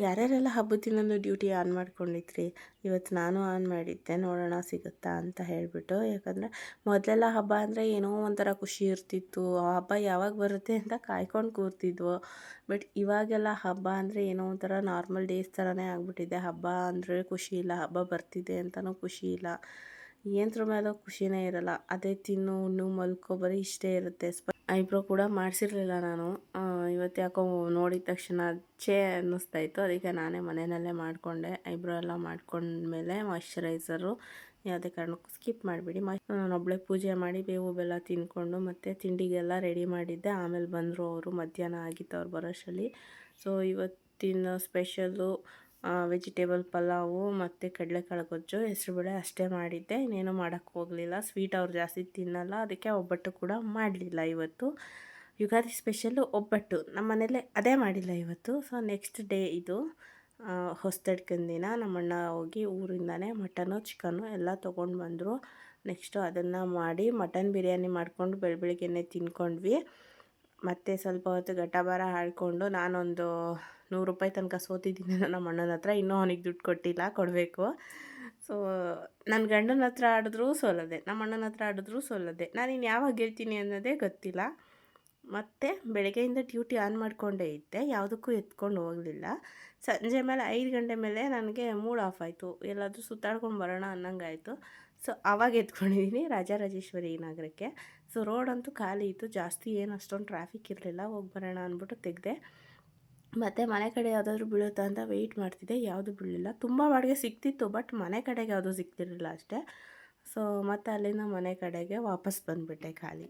ಯಾರ್ಯಾರೆಲ್ಲ ಹಬ್ಬದ ದಿನನೂ duty on ಮಾಡ್ಕೊಂಡಿದ್ರಿ? ಇವತ್ತು ನಾನು ಆನ್ ಮಾಡಿದ್ದೆ, ನೋಡೋಣ ಸಿಗುತ್ತಾ ಅಂತ ಹೇಳಿಬಿಟ್ಟು. ಯಾಕಂದರೆ ಮೊದಲೆಲ್ಲ ಹಬ್ಬ ಅಂದರೆ ಏನೋ ಒಂಥರ ಖುಷಿ ಇರ್ತಿತ್ತು. ಆ ಹಬ್ಬ ಯಾವಾಗ ಬರುತ್ತೆ ಅಂತ ಕಾಯ್ಕೊಂಡು ಕೂರ್ತಿದ್ವು. ಬಟ್ ಇವಾಗೆಲ್ಲ ಹಬ್ಬ ಅಂದರೆ ಏನೋ ಒಂಥರ ನಾರ್ಮಲ್ ಡೇಸ್ ಥರನೇ ಆಗಿಬಿಟ್ಟಿದೆ. ಹಬ್ಬ ಅಂದರೆ ಖುಷಿ ಇಲ್ಲ, ಹಬ್ಬ ಬರ್ತಿದೆ ಅಂತಲೂ ಖುಷಿ ಇಲ್ಲ. ಏನರ ಮೇಲೂ ಖುಷಿನೇ ಇರಲ್ಲ. ಅದೇ ತಿನ್ನು ಉಣ್ಣು ಮಲ್ಕೋ ಬರೀ ಇಷ್ಟೇ ಇರುತ್ತೆ. ಐಬ್ರೋ ಕೂಡ ಮಾಡಿಸಿರಲಿಲ್ಲ ನಾನು. ಇವತ್ತು ಯಾಕೋ ನೋಡಿದ ತಕ್ಷಣ ಛೇ ಅನ್ನಿಸ್ತಾ ಇತ್ತು. ಅದಕ್ಕೆ ನಾನೇ ಮನೆಯಲ್ಲೇ ಮಾಡಿಕೊಂಡೆ. ಐಬ್ರೋ ಎಲ್ಲ ಮಾಡ್ಕೊಂಡ್ಮೇಲೆ ಮಾಯ್ಶ್ಚರೈಸರು ಯಾವುದೇ ಕಾರಣಕ್ಕೂ ಸ್ಕಿಪ್ ಮಾಡಿಬಿಡಿ. ನಾನೊಬ್ಬಳೇ ಪೂಜೆ ಮಾಡಿ ಬೇವು ಬೆಲ್ಲ ತಿಂದ್ಕೊಂಡು ಮತ್ತು ತಿಂಡಿಗೆಲ್ಲ ರೆಡಿ ಮಾಡಿದ್ದೆ. ಆಮೇಲೆ ಬಂದರು ಅವರು. ಮಧ್ಯಾಹ್ನ ಆಗಿತ್ತು ಅವ್ರು ಬರೋಷ್ಟರಲ್ಲಿ. ಸೊ ಇವತ್ತಿನ ಸ್ಪೆಷಲ್ಲು ವೆಜಿಟೇಬಲ್ ಪಲಾವು ಮತ್ತು ಕಡಲೆಕಾಳು ಗೊಜ್ಜು, ಹೆಸರುಬೇಳೆ ಅಷ್ಟೇ ಮಾಡಿದ್ದೆ. ಇನ್ನೇನು ಮಾಡೋಕ್ಕೆ ಹೋಗಲಿಲ್ಲ. ಸ್ವೀಟ್ ಅವ್ರು ಜಾಸ್ತಿ ತಿನ್ನಲ್ಲ, ಅದಕ್ಕೆ ಒಬ್ಬಟ್ಟು ಕೂಡ ಮಾಡಲಿಲ್ಲ ಇವತ್ತು. ಯುಗಾದಿ ಸ್ಪೆಷಲ್ಲು ಒಬ್ಬಟ್ಟು. ನಮ್ಮ ಮನೇಲಿ ಅದೇ ಮಾಡಿಲ್ಲ ಇವತ್ತು. ಸೊ ನೆಕ್ಸ್ಟ್ ಡೇ ಇದು ಹೊಸದಡ್ಕನ ದಿನ. ನಮ್ಮಣ್ಣ ಹೋಗಿ ಊರಿಂದನೇ ಮಟನು ಚಿಕನ್ನು ಎಲ್ಲ ತೊಗೊಂಡು ಬಂದರು. ನೆಕ್ಸ್ಟು ಅದನ್ನು ಮಾಡಿ ಮಟನ್ ಬಿರಿಯಾನಿ ಮಾಡಿಕೊಂಡು ಬೆಳಗ್ಗೆನೇ ತಿನ್ಕೊಂಡ್ವಿ. ಮತ್ತು ಸ್ವಲ್ಪ ಹೊತ್ತು ಗಟಾಬಾರ ಆಡಿಕೊಂಡು ನಾನೊಂದು 100 ರೂಪಾಯಿ ತನಕ ಸೋತಿದ್ದೀನಿ ನಮ್ಮ ಅಣ್ಣನ ಹತ್ರ. ಇನ್ನೂ ಅವನಿಗೆ ದುಡ್ಡು ಕೊಟ್ಟಿಲ್ಲ, ಕೊಡಬೇಕು. ಸೊ ನನ್ನ ಗಂಡನ ಹತ್ರ ಆಡಿದ್ರೂ ಸೋಲೋದೆ, ನಮ್ಮ ಅಣ್ಣನ ಹತ್ರ ಆಡಿದ್ರೂ ಸೋಲೋದೆ. ನಾನಿನ್ನು ಯಾವಾಗ ಗೆಲ್ತೀನಿ ಅನ್ನೋದೇ ಗೊತ್ತಿಲ್ಲ. ಮತ್ತು ಬೆಳಗ್ಗೆಯಿಂದ ಡ್ಯೂಟಿ ಆನ್ ಮಾಡಿಕೊಂಡೇ ಇದ್ದೆ, ಯಾವುದಕ್ಕೂ ಎತ್ಕೊಂಡು ಹೋಗಲಿಲ್ಲ. ಸಂಜೆ ಮೇಲೆ 5 ಗಂಟೆ ಮೇಲೆ ನನಗೆ ಮೂಡ್ ಆಫ್ ಆಯಿತು. ಎಲ್ಲಾದರೂ ಸುತ್ತಾಡ್ಕೊಂಡು ಬರೋಣ ಅನ್ನಂಗಾಯಿತು. ಸೊ ಆವಾಗ ಎತ್ಕೊಂಡಿದ್ದೀನಿ ರಾಜರಾಜೇಶ್ವರಿ ನಗರಕ್ಕೆ. ಸೊ ರೋಡಂತೂ ಖಾಲಿ ಇತ್ತು, ಜಾಸ್ತಿ ಏನು ಅಷ್ಟೊಂದು ಟ್ರಾಫಿಕ್ ಇರಲಿಲ್ಲ. ಹೋಗಿ ಬರೋಣ ಅಂದ್ಬಿಟ್ಟು ತೆಗೆದೆ. ಮತ್ತು ಮನೆ ಕಡೆ ಯಾವುದಾದ್ರೂ ಬೀಳುತ್ತಾ ಅಂತ ವೆಯ್ಟ್ ಮಾಡ್ತಿದ್ದೆ, ಯಾವುದೂ ಬೀಳಲಿಲ್ಲ. ತುಂಬ ಬಾಡಿಗೆ ಸಿಗ್ತಿತ್ತು, ಬಟ್ ಮನೆ ಕಡೆಗೆ ಯಾವುದೂ ಸಿಗ್ತಿರಲಿಲ್ಲ ಅಷ್ಟೇ. ಸೊ ಮತ್ತು ಅಲ್ಲಿಂದ ಮನೆ ಕಡೆಗೆ ವಾಪಸ್ ಬಂದುಬಿಟ್ಟೆ ಖಾಲಿ.